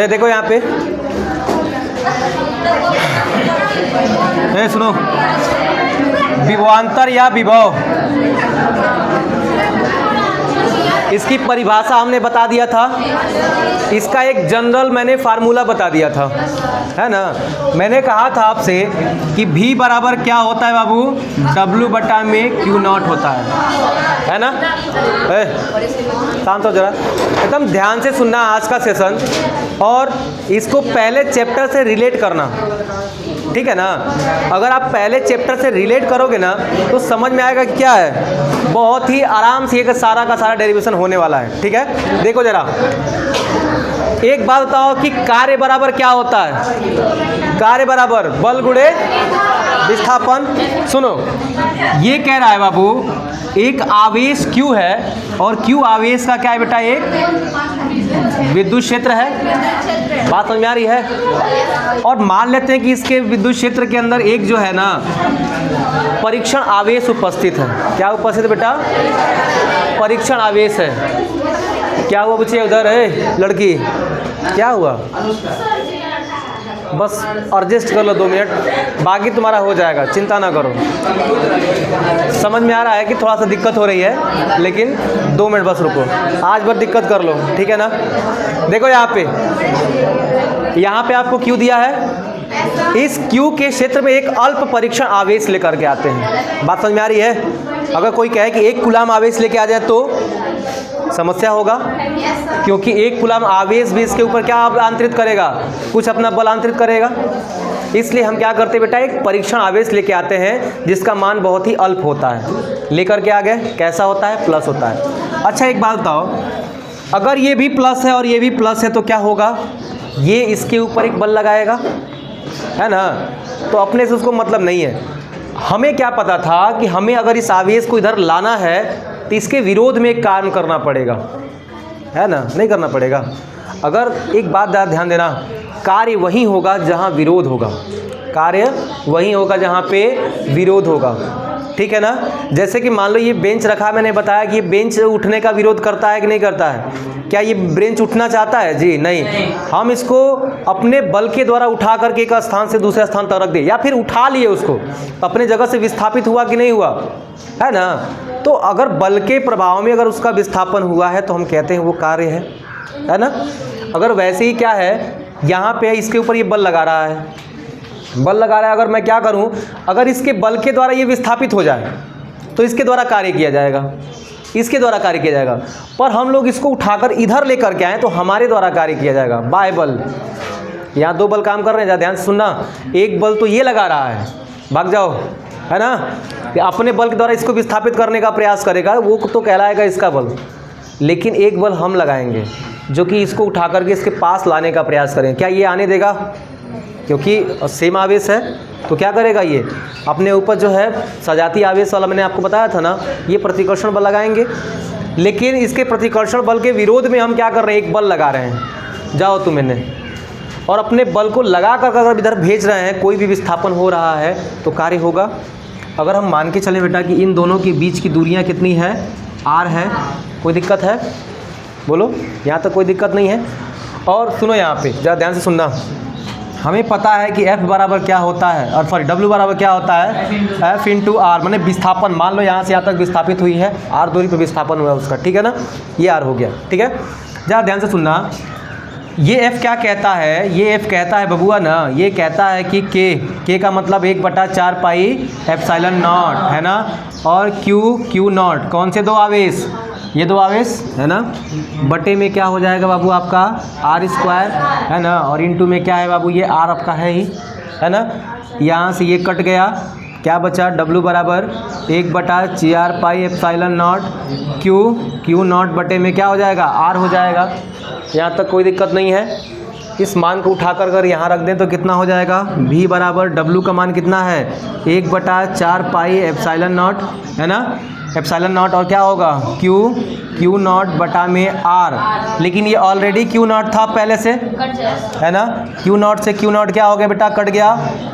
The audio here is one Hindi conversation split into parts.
देखो यहाँ पे, सुनो, विभवांतर या विभव, इसकी परिभाषा हमने बता दिया था, इसका एक जनरल मैंने फार्मूला बता दिया था, है ना। मैंने कहा था आपसे कि V बराबर क्या होता है बाबू, W बटा में Q नॉट होता है ना। शांत हो जरा, एकदम ध्यान से सुनना आज का सेशन, और इसको पहले चैप्टर से रिलेट करना, ठीक है ना। अगर आप पहले चैप्टर से रिलेट करोगे ना तो समझ में आएगा क्या है, बहुत ही आराम से ये सारा का सारा डेरिवेशन होने वाला है, ठीक है। देखो जरा, एक बात बताओ कि कार्य बराबर क्या होता है, कार्य बराबर बल गुणे विस्थापन। सुनो, ये कह रहा है बाबू एक आवेश Q है, और Q आवेश का क्या है बेटा, एक विद्युत क्षेत्र है। बात समझ में आ रही है। और मान लेते हैं कि इसके विद्युत क्षेत्र के अंदर एक जो है ना परीक्षण आवेश उपस्थित है। क्या उपस्थित है बेटा, परीक्षण आवेश है। क्या हुआ बच्चे, उधर है लड़की, क्या हुआ, बस एडजस्ट कर लो 2 मिनट, बाकी तुम्हारा हो जाएगा, चिंता ना करो। समझ में आ रहा है कि थोड़ा सा दिक्कत हो रही है, लेकिन 2 मिनट बस रुको, आज भर दिक्कत कर लो, ठीक है ना। देखो यहाँ पे आपको Q दिया है, इस Q के क्षेत्र में एक अल्प परीक्षण आवेश लेकर के आते हैं। बात समझ में आ रही है। अगर कोई कहे कि 1 कूलाम आवेश लेके आ जाए तो समस्या होगा, क्योंकि 1 कूलाम आवेश भी इसके ऊपर क्या आंतरित करेगा, कुछ अपना बल आंतरित करेगा। इसलिए हम क्या करते हैं बेटा, एक परीक्षण आवेश लेके आते हैं जिसका मान बहुत ही अल्प होता है, लेकर के आ गए। कैसा होता है, प्लस होता है। अच्छा एक बात बताओ, अगर ये भी प्लस है और ये भी प्लस है तो क्या होगा, ये इसके ऊपर एक बल लगाएगा, है ना। तो अपने से उसको मतलब नहीं है। हमें क्या पता था कि हमें अगर इस आवेश को इधर लाना है तो इसके विरोध में एक काम करना पड़ेगा, है ना, नहीं करना पड़ेगा। अगर एक बात ध्यान देना, कार्य वहीं होगा जहां विरोध होगा, कार्य वहीं होगा जहां पे विरोध होगा, ठीक है ना। जैसे कि मान लो ये बेंच रखा, मैंने बताया कि ये बेंच उठने का विरोध करता है कि नहीं करता है। क्या ये बेंच उठना चाहता है, जी नहीं। हम इसको अपने बल के द्वारा उठा करके एक स्थान से दूसरे स्थान तक रख दे, या फिर उठा लिए उसको, अपने जगह से विस्थापित हुआ कि नहीं हुआ, है ना। तो अगर बल के प्रभाव में अगर उसका विस्थापन हुआ है तो हम कहते हैं वो कार्य है ना। अगर वैसे ही क्या है, यहाँ पे इसके ऊपर ये बल लगा रहा है, बल लगा रहा है, अगर मैं क्या करूँ, अगर इसके बल के द्वारा ये विस्थापित हो जाए तो इसके द्वारा कार्य किया जाएगा, इसके द्वारा कार्य किया जाएगा। पर हम लोग इसको उठाकर इधर लेकर के आए तो हमारे द्वारा कार्य किया जाएगा, बाय बल। यहाँ 2 बल काम कर रहे हैं, ध्यान से सुनना। एक बल तो ये लगा रहा है, भाग जाओ, है ना, कि अपने बल के द्वारा इसको विस्थापित करने का प्रयास करेगा, वो तो कहलाएगा इसका बल। लेकिन एक बल हम लगाएंगे जो कि इसको उठा करके इसके पास लाने का प्रयास करें। क्या ये आने देगा, क्योंकि सेम आवेश है, तो क्या करेगा, ये अपने ऊपर जो है सजातीय आवेश वाला मैंने आपको बताया था ना, ये प्रतिकर्षण बल लगाएंगे। लेकिन इसके प्रतिकर्षण बल के विरोध में हम क्या कर रहे हैं, एक बल लगा रहे हैं, जाओ तुम इन्हें, और अपने बल को लगा कर अगर इधर भेज रहे हैं, कोई भी विस्थापन हो रहा है तो कार्य होगा। अगर हम मान के चलें बेटा कि इन दोनों के बीच की दूरियां कितनी है, r है, कोई दिक्कत है, बोलो, यहाँ तक कोई दिक्कत नहीं है। और सुनो यहाँ पे ज़रा ध्यान से सुनना, हमें पता है कि F बराबर क्या होता है, और सॉरी W बराबर क्या होता है, F इंटू R, मैंने विस्थापन, मान लो यहाँ से यहाँ तक विस्थापित हुई है, R दूरी पर विस्थापन हुआ है उसका, ठीक है ना, ये R हो गया, ठीक है। ज़रा ध्यान से सुनना, ये F क्या कहता है, ये F कहता है बबुआ ना, ये कहता है कि K का मतलब 1/4 पाई एप्सिलॉन नॉट, है ना, और Q नॉट, कौन से 2 आवेश, ये 2 आवेश, है ना, बटे में क्या हो जाएगा बाबू आपका r², है ना, और इंटू में क्या है बाबू, ये r आपका है ही, है ना। यहाँ से ये कट गया, क्या बचा, W बराबर 1/4 pi epsilon not Q not बटे में क्या हो जाएगा, r हो जाएगा। यहाँ तक कोई दिक्कत नहीं है। इस मान को उठाकर अगर यहाँ रख दें तो कितना हो जाएगा, V बराबर W का मान कितना है, 1/4 पाई एप्सिलॉन नॉट, है ना, एप्सिलॉन नॉट, और क्या होगा Q नॉट बटा में R। लेकिन ये ऑलरेडी Q नॉट था पहले से, है ना, Q नॉट से Q नॉट क्या हो गया बेटा, कट गया,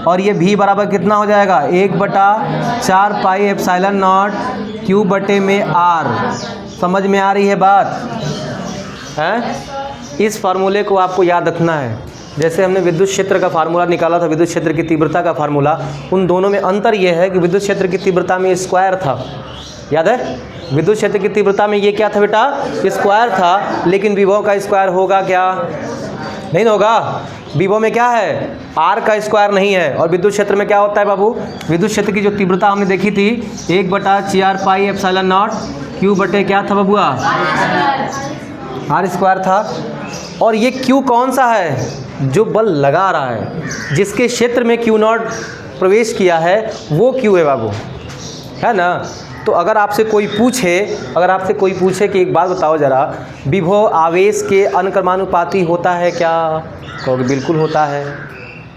और ये V बराबर कितना हो जाएगा, 1/4 पाई एप्सिलॉन नॉट Q बटे में R। समझ में आ रही है बात, है, इस फार्मूले को आपको याद रखना है। जैसे हमने विद्युत क्षेत्र का फार्मूला निकाला था, विद्युत क्षेत्र की तीव्रता का फार्मूला, उन दोनों में अंतर यह है कि विद्युत क्षेत्र की तीव्रता में स्क्वायर था, याद है? विद्युत क्षेत्र की तीव्रता में ये क्या था बेटा? स्क्वायर था, लेकिन विभव का स्क्वायर होगा क्या? नहीं होगा। विभव में क्या है? आर का स्क्वायर नहीं है। और विद्युत क्षेत्र में क्या होता है बाबू? विद्युत क्षेत्र की जो तीव्रता हमने देखी थी 1/4 पाई एप्सिलॉन नॉट क्यू बटे क्या था बबुआ? आर स्क्वायर था। और ये क्यू कौन सा है? जो बल लगा रहा है, जिसके क्षेत्र में क्यू नॉट प्रवेश किया है वो क्यू है बाबू, है ना? तो अगर आपसे कोई पूछे कि एक बात बताओ ज़रा, विभव आवेश के अनुक्रमानुपाती होता है क्या? कहोगे बिल्कुल होता है।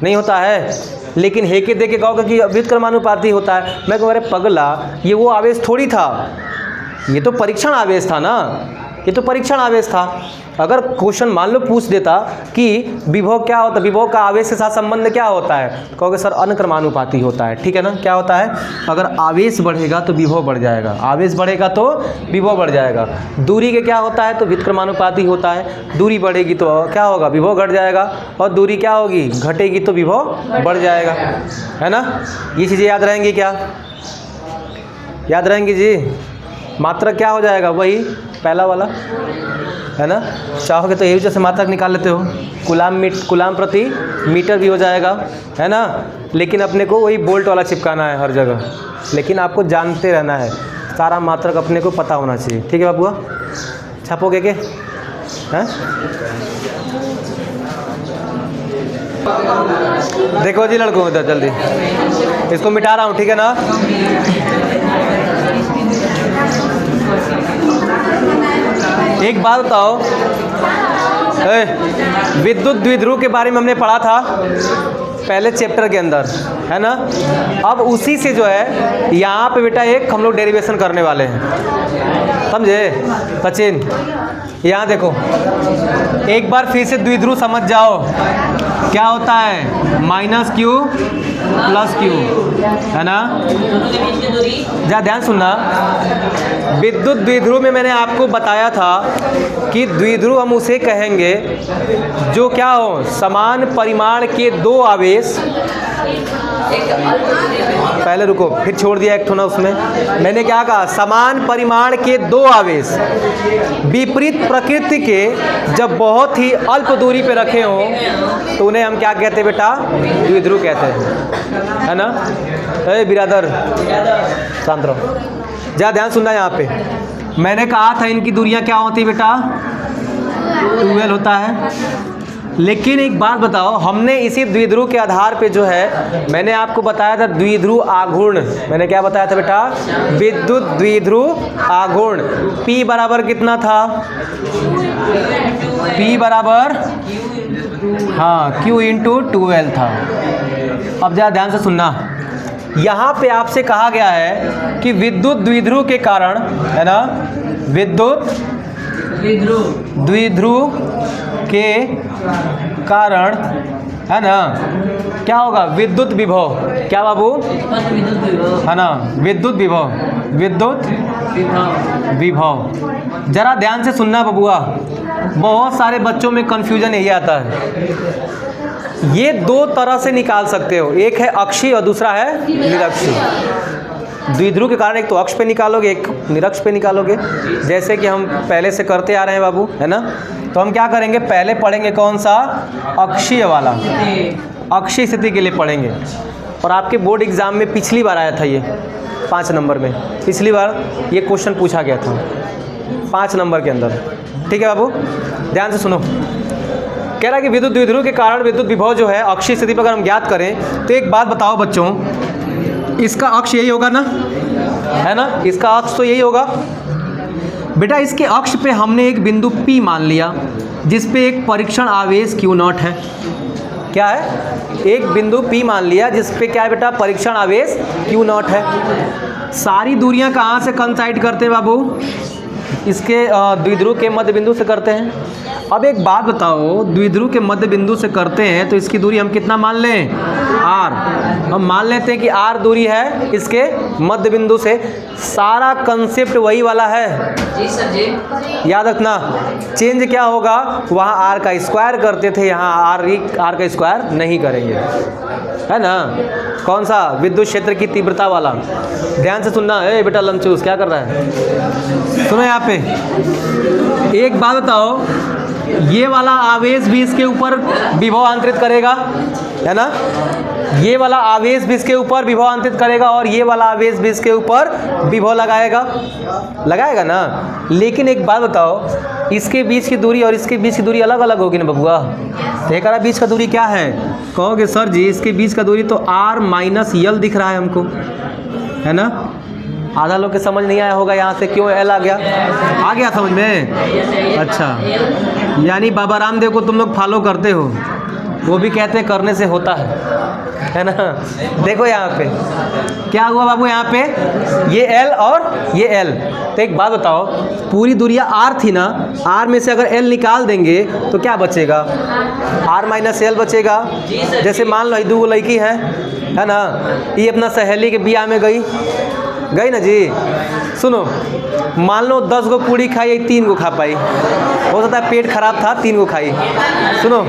नहीं होता है? लेकिन हे के दे के कहोगे कि व्युत्क्रमानुपाती होता है। मैं कहूँ अरे पगला, ये वो आवेश थोड़ी था, ये तो परीक्षण आवेश था ना, ये तो परीक्षण आवेश था। अगर क्वेश्चन मान लो पूछ देता कि विभव क्या होता है, विभव का आवेश के साथ संबंध क्या होता है, कहोगे सर अनुक्रमानुपाती होता है। ठीक है ना? क्या होता है? अगर आवेश बढ़ेगा तो विभव बढ़ जाएगा, आवेश बढ़ेगा तो विभव बढ़ जाएगा। दूरी के क्या होता है? तो व्युत्क्रमानुपाती होता है। दूरी बढ़ेगी तो क्या होगा? विभव घट जाएगा। और दूरी क्या होगी? घटेगी तो विभव बढ़ जाएगा, है ना? ये चीज़ें याद रहेंगी क्या? याद रहेंगी जी? मात्रक क्या हो जाएगा? वही पहला वाला, है ना? चाहोगे तो यही जैसे मात्रक निकाल लेते हो, कूलाम प्रति मीटर भी हो जाएगा, है ना? लेकिन अपने को वही बोल्ट वाला चिपकाना है हर जगह। लेकिन आपको जानते रहना है, सारा मात्रक अपने को पता होना चाहिए। ठीक है बाबूआ? छापोगे के? हैं? देखो जी लड़कों, इधर जल्दी इसको मिटा रहा हूँ, ठीक है ना? एक बात बताओ, विद्युत द्विध्रुव के बारे में हमने पढ़ा था पहले चैप्टर के अंदर, है ना? अब उसी से जो है यहाँ पे बेटा एक हम लोग डेरिवेशन करने वाले हैं, समझे सचिन? यहाँ देखो, एक बार फिर से द्विध्रुव समझ जाओ क्या होता है, माइनस क्यू प्लस क्यू, है ना? जा ध्यान सुनना, विद्युत द्विध्रुव में मैंने आपको बताया था कि द्विध्रुव हम उसे कहेंगे जो क्या हो, समान परिमाण के दो आवेश, पहले रुको फिर छोड़ दिया एक ठो ना उसमें, मैंने क्या कहा, समान परिमाण के दो आवेश विपरीत प्रकृति के जब बहुत ही अल्प दूरी पे रखे हों तो उन्हें हम क्या कहते हैं बेटा, द्विध्रुव कहते हैं, है ना? अरे बिरादर शांत रहो, जा ध्यान सुनना। यहाँ पे मैंने कहा था इनकी दूरियां क्या होती बेटा, 2l होता है। लेकिन एक बात बताओ, हमने इसी द्विध्रुव के आधार पे जो है मैंने आपको बताया था द्विध्रुव आघूर्ण, मैंने क्या बताया था बेटा, विद्युत द्विध्रुव आघूर्ण P बराबर कितना था, P बराबर हाँ Q इंटू 2l था। अब जरा ध्यान से सुनना, यहाँ पे आपसे कहा गया है कि विद्युत द्विध्रुव के कारण, है ना, विद्युत द्विध्रुव के कारण, है ना, क्या होगा, विद्युत विभव, क्या बाबू, है ना, विद्युत विभव। जरा ध्यान से सुनना बबुआ, बहुत सारे बच्चों में कंफ्यूजन यही आता है। ये दो तरह से निकाल सकते हो, एक है अक्षीय और दूसरा है निरक्षीय। द्विध्रुव के कारण एक तो अक्ष पे निकालोगे, एक निरक्ष पे निकालोगे, जैसे कि हम पहले से करते आ रहे हैं बाबू, है ना? तो हम क्या करेंगे, पहले पढ़ेंगे कौन सा, अक्षीय वाला, अक्षीय स्थिति के लिए पढ़ेंगे। और आपके बोर्ड एग्जाम में पिछली बार आया था ये 5 नंबर में, पिछली बार ये क्वेश्चन पूछा गया था 5 नंबर के अंदर। ठीक है बाबू, ध्यान से सुनो। कह रहा है कि विद्युत द्विध्रुव के कारण विद्युत विभव जो है अक्षीय स्थिति पर अगर हम ज्ञात करें तो एक बात बताओ बच्चों, इसका अक्ष यही होगा ना, है ना? इसका अक्ष तो यही होगा बेटा। इसके अक्ष पे हमने एक बिंदु P मान लिया जिस पे एक परीक्षण आवेश Q0 है। क्या है, एक बिंदु P मान लिया जिस पे क्या है बेटा, परीक्षण आवेश Q0 है। सारी दूरियां कहाँ से कंसाइड करते हैं बाबू, इसके द्विध्रुव के मध्य बिंदु से करते हैं। अब एक बात बताओ, द्विध्रुव के मध्य बिंदु से करते हैं तो इसकी दूरी हम कितना मान लें? r। हम मान लेते हैं कि r दूरी है इसके मध्य बिंदु से। सारा कंसेप्ट वही वाला है जी सर जी। याद रखना। चेंज क्या होगा, वहाँ r का स्क्वायर करते थे, यहाँ r का स्क्वायर नहीं करेंगे, है ना। कौन सा? विद्युत क्षेत्र की तीव्रता वाला। ध्यान से सुनना। ए बेटा लंचूस क्या कर रहा है? सुनो यहाँ पे एक बात बताओ, ये वाला आवेश भी इसके ऊपर विभव अंतरित करेगा, है ना। ये वाला आवेश भी इसके ऊपर विभव अंतरित करेगा और ये वाला आवेश भी इसके ऊपर विभव लगाएगा ना। लेकिन एक बात बताओ, इसके बीच की दूरी और इसके बीच की दूरी अलग अलग होगी ना बबुआ। तो एक बीच का दूरी क्या है? कहोगे सर जी इसके बीच का दूरी तो r माइनस यल दिख रहा है हमको, है ना। आधा लोग के समझ नहीं आया होगा यहाँ से क्यों एल आ गया समझ में? अच्छा, यानी बाबा रामदेव को तुम लोग फॉलो करते हो, वो भी कहते हैं करने से होता है ना। देखो यहाँ पे क्या हुआ बाबू, यहाँ पे ये L और ये L। तो एक बात बताओ, पूरी दूरिया R थी ना, R में से अगर L निकाल देंगे तो क्या बचेगा? R माइनस L बचेगा। जैसे मान लो 2 लड़की है ना, ये अपना सहेली के बियाह में गई ना जी। सुनो, मान लो 10 गो पूड़ी खाई, 3 गो खा पाई, हो सकता है पेट खराब था 3 गो खाई। सुनो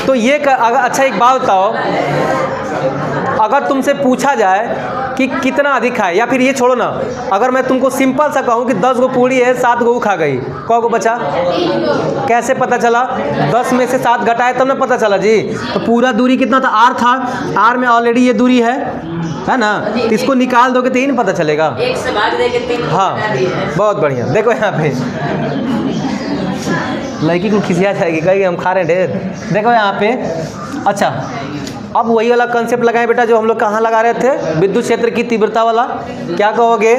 तो ये अच्छा एक बात बताओ, अगर तुमसे पूछा जाए कि कितना अधिक खाए, या फिर ये छोड़ो ना, अगर मैं तुमको सिंपल सा कहूँ कि 10 गो पूड़ी है 7 गो खा गई, कौ गो बचा? कैसे पता चला? 10 में से 7 घटाए तब ना पता चला जी। तो पूरा दूरी कितना था? r था, r में ऑलरेडी ये दूरी है ना, तो इसको निकाल दोगे तो ही नहीं पता चलेगा। एक से भाग देके 3 हाँ, बहुत बढ़िया। देखो यहाँ पे लड़की को खिसिया जाएगी, कहेगी हम खा रहे हैं ढेर। देखो यहाँ पे। अच्छा, अब वही वाला कंसेप्ट लगाएं बेटा जो हम लोग कहाँ लगा रहे थे, विद्युत क्षेत्र की तीव्रता वाला। क्या कहोगे?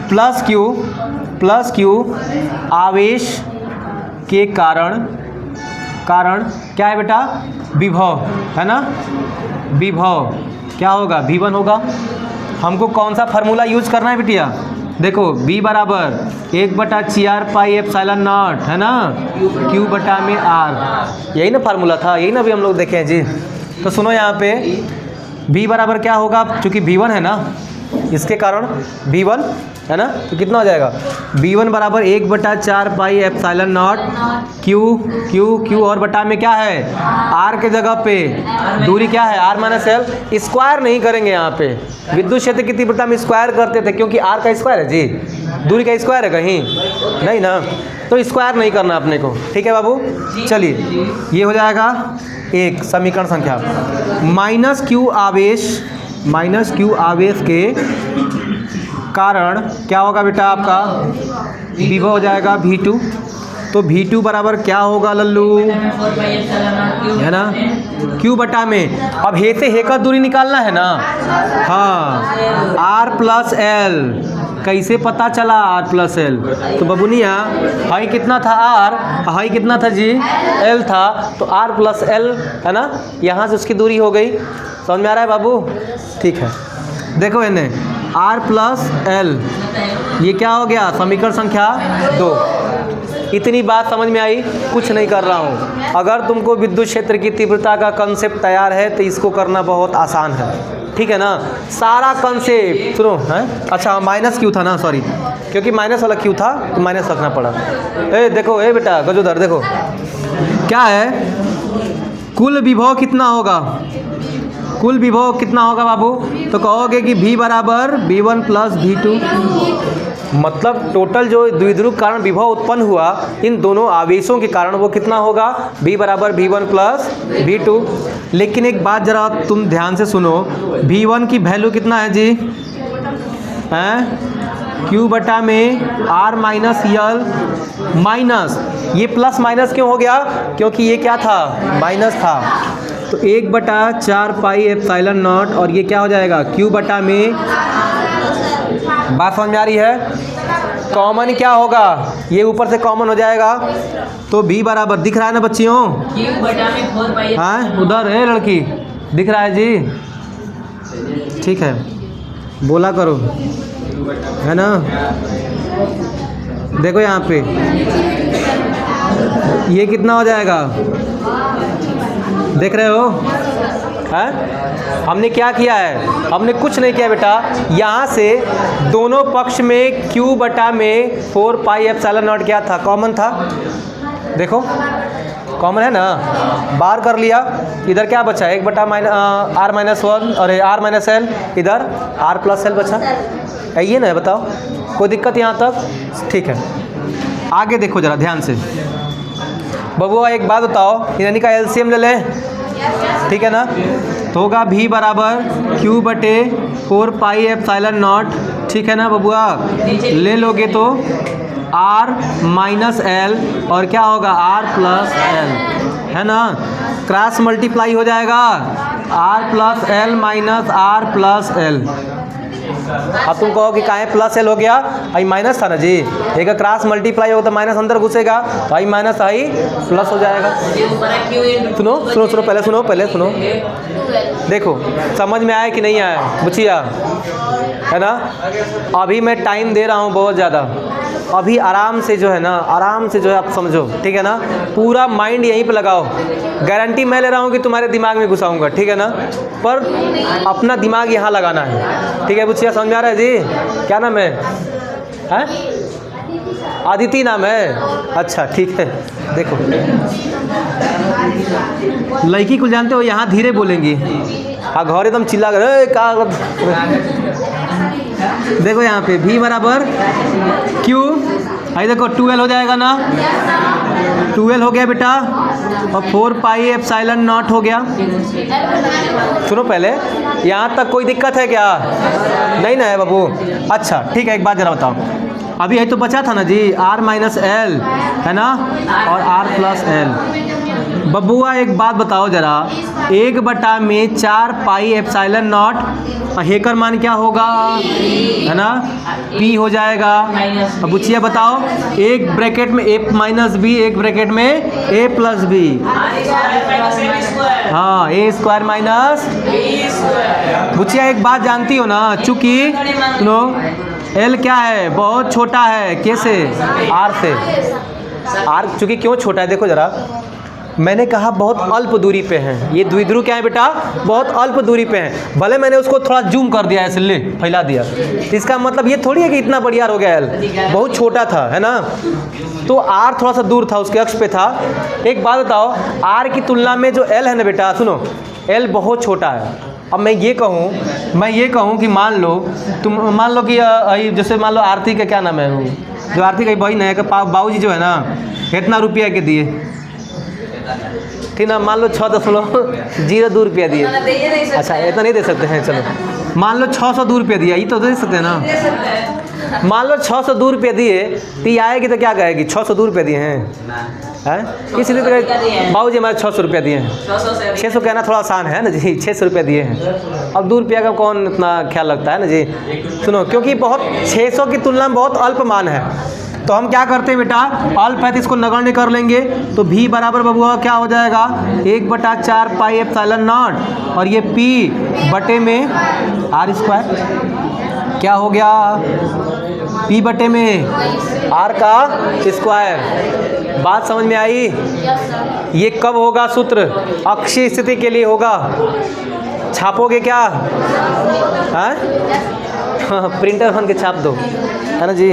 प्लस क्यू आवेश के कारण क्या है बेटा? विभव, है ना। विभव क्या होगा? V1 होगा। हमको कौन सा फार्मूला यूज करना है बिटिया? देखो V बराबर 1/4 पाई एप्सिलॉन नॉट, है ना, Q बटा में R। यही ना फार्मूला था, यही ना अभी हम लोग देखे हैं जी। तो सुनो यहाँ पे V बराबर क्या होगा, चूँकि V1 है ना, इसके कारण V1 है ना, तो कितना हो जाएगा? V1 बराबर 1/4 पाई एप्सिलॉन नॉट Q और बटा में क्या है? R के जगह पे दूरी क्या है? R minus L। स्क्वायर नहीं करेंगे यहाँ पे, विद्युत क्षेत्र की तीव्रता में स्क्वायर करते थे क्योंकि R का स्क्वायर है जी, दूरी का स्क्वायर है कहीं नहीं ना, तो स्क्वायर नहीं करना अपने को। ठीक है बाबू, चलिए ये हो जाएगा एक समीकरण संख्या। माइनस क्यू आवेश के कारण क्या होगा बेटा? आपका विभव हो जाएगा V2। तो V2 बराबर क्या होगा लल्लू? है ना, Q बटा में। अब हे से हे का दूरी निकालना है ना। हाँ, R प्लस L। कैसे पता चला R प्लस L? तो बबुनिया हाई कितना था R, हाई कितना था जी? L था, तो R प्लस L है ना, यहाँ से उसकी दूरी हो गई। समझ में आ रहा है बाबू? ठीक है, देखो इन्हें R प्लस L, ये क्या हो गया? समीकरण संख्या 2। इतनी बात समझ में आई? कुछ नहीं कर रहा हूँ। अगर तुमको विद्युत क्षेत्र की तीव्रता का कंसेप्ट तैयार है तो इसको करना बहुत आसान है, ठीक है ना। सारा कंसेप्ट सुनो है। अच्छा माइनस क्यू था ना, सॉरी, क्योंकि माइनस वाला क्यू था तो माइनस रखना पड़ा। ए देखो, ए बेटा गजोदर देखो क्या है, कुल विभव कितना होगा? कुल विभव कितना होगा बाबू? तो कहोगे कि V बराबर V1 प्लस V2, मतलब टोटल जो द्विध्रुव कारण विभव उत्पन्न हुआ इन दोनों आवेशों के कारण वो कितना होगा? V बराबर V1 प्लस V2। लेकिन एक बात ज़रा तुम ध्यान से सुनो, V1 की वैल्यू कितना है जी? Q बटा में R माइनस L माइनस, ये प्लस माइनस क्यों हो गया? क्योंकि ये क्या था? माइनस था। तो 1/4 पाई एप्सिलॉन नॉट, और ये क्या हो जाएगा? Q बटा में। बात समझ में आ रही है? कॉमन क्या होगा? ये ऊपर से कॉमन हो जाएगा, तो V बराबर दिख रहा है ना बच्चियों? Q बटा में 4 पाई। हाँ उधर है लड़की, दिख रहा है जी? ठीक है, बोला करो, है ना। देखो यहाँ पे ये कितना हो जाएगा, देख रहे हो? हैं? हमने क्या किया है, हमने कुछ नहीं किया बेटा। यहाँ से दोनों पक्ष में q बटा में 4 पाई एप्सिलॉन नॉट क्या था, कॉमन था। देखो कॉमन है ना, बाहर कर लिया। इधर क्या बचा, 1 बटा r माइनस 1 और r माइनस एल, इधर r प्लस एल बचा। ये ना, बताओ कोई दिक्कत यहाँ तक? ठीक है, आगे देखो ज़रा ध्यान से। बबुआ एक बात बताओ, यानी का एलसीएम ले लें, ठीक है ना? तो होगा v बराबर q बटे 4 पाई एप्सिलॉन नॉट, ठीक है ना बबुआ? ले लोगे तो r माइनस एल और क्या होगा r प्लस एल, है ना? क्रॉस मल्टीप्लाई हो जाएगा, r plus L minus r plus L. अब तुम कहो कि काहे प्लस एल हो गया, आई माइनस था ना जी, एक क्रॉस मल्टीप्लाई होगा तो माइनस अंदर घुसेगा, तो आई माइनस आई प्लस हो जाएगा। सुनो सुनो सुनो, पहले सुनो। देखो समझ में आया कि नहीं आया बुचिया, है ना? अभी मैं टाइम दे रहा हूँ बहुत ज़्यादा, अभी आराम से जो है ना, आराम से जो है आप समझो, ठीक है ना? पूरा माइंड यहीं पे लगाओ, गारंटी मैं ले रहा हूँ कि तुम्हारे दिमाग में घुसाऊंगा, ठीक है ना? पर अपना दिमाग यहाँ लगाना है, ठीक है बुचिया? समझ में आ रहा है जी? क्या नाम है? हैं? आदिति नाम है? अच्छा ठीक है। देखो लड़की को जानते हो, यहाँ धीरे बोलेंगी, हाँ घर एकदम चिल्ला कर का। देखो यहाँ पे v बराबर q, आई देखो 12 हो जाएगा ना, 12 हो गया बेटा, और 4 पाई एप्सिलॉन नॉट हो गया। सुनो पहले, यहाँ तक कोई दिक्कत है क्या? नहीं ना है बाबू? अच्छा ठीक है, एक बात जरा बताओ, अभी है तो बचा था ना जी r माइनस एल, है ना, और r प्लस एल। बबुआ एक बात बताओ जरा, 1 बटा में 4 पाई एप्सिलॉन नॉट, हेकर मान क्या होगा, है ना? p हो जाएगा। अब बुचिया बताओ, एक ब्रैकेट में a माइनस बी, एक ब्रैकेट में a प्लस बी, हाँ a स्क्वायर माइनस। बुचिया एक बात जानती हो ना, चूँकि सुनो l क्या है, बहुत छोटा है, कैसे? r से। r चूँकि क्यों छोटा है, देखो ज़रा, मैंने कहा बहुत अल्प दूरी पे हैं ये द्विध्रुव, क्या है बेटा? बहुत अल्प दूरी पे हैं। भले मैंने उसको थोड़ा जूम कर दिया, ऐसे ले फैला दिया, इसका मतलब ये थोड़ी है कि इतना बढ़िया हो गया, एल बहुत छोटा था, है ना? तो आर थोड़ा सा दूर था, उसके अक्ष पे था। एक बात बताओ, आर की तुलना में जो एल है ना बेटा, सुनो एल बहुत छोटा है। अब मैं ये कहूँ कि मान लो कि जैसे मान लो आरती का क्या नाम है, वो जो आरती का बहन है, बाबूजी जो है ना, इतना रुपया के दिए, ठीक ना? मान लो 6.02 रुपया दिए। अच्छा इतना नहीं दे सकते हैं, चलो मान लो 602 रुपया दिया, ये तो दे सकते हैं ना? मान लो 602 रुपया दिए, तो ये आएगी तो क्या कहेगी, 602 रुपया दिए हैं, इसलिए तो बाबू जी हमारे 600 रुपया दिए हैं। 600 कहना थोड़ा आसान है ना जी, 600 रुपया दिए हैं। अब 2 रुपया का कौन इतना ख्याल रखता है ना जी? सुनो, क्योंकि बहुत 600 की तुलना में बहुत अल्प मान है, तो हम क्या करते हैं बेटा, अल्प है तो इसको नगण्य कर लेंगे। तो v बराबर बबुआ क्या हो जाएगा, 1 बटा 4 पाई एप्सिलॉन नॉट, और ये p बटे में r स्क्वायर, क्या हो गया, p बटे में r का स्क्वायर। बात समझ में आई? ये कब होगा सूत्र, अक्षीय स्थिति के लिए होगा। छापोगे क्या? हाँ प्रिंटर बन के छाप दो, है ना जी?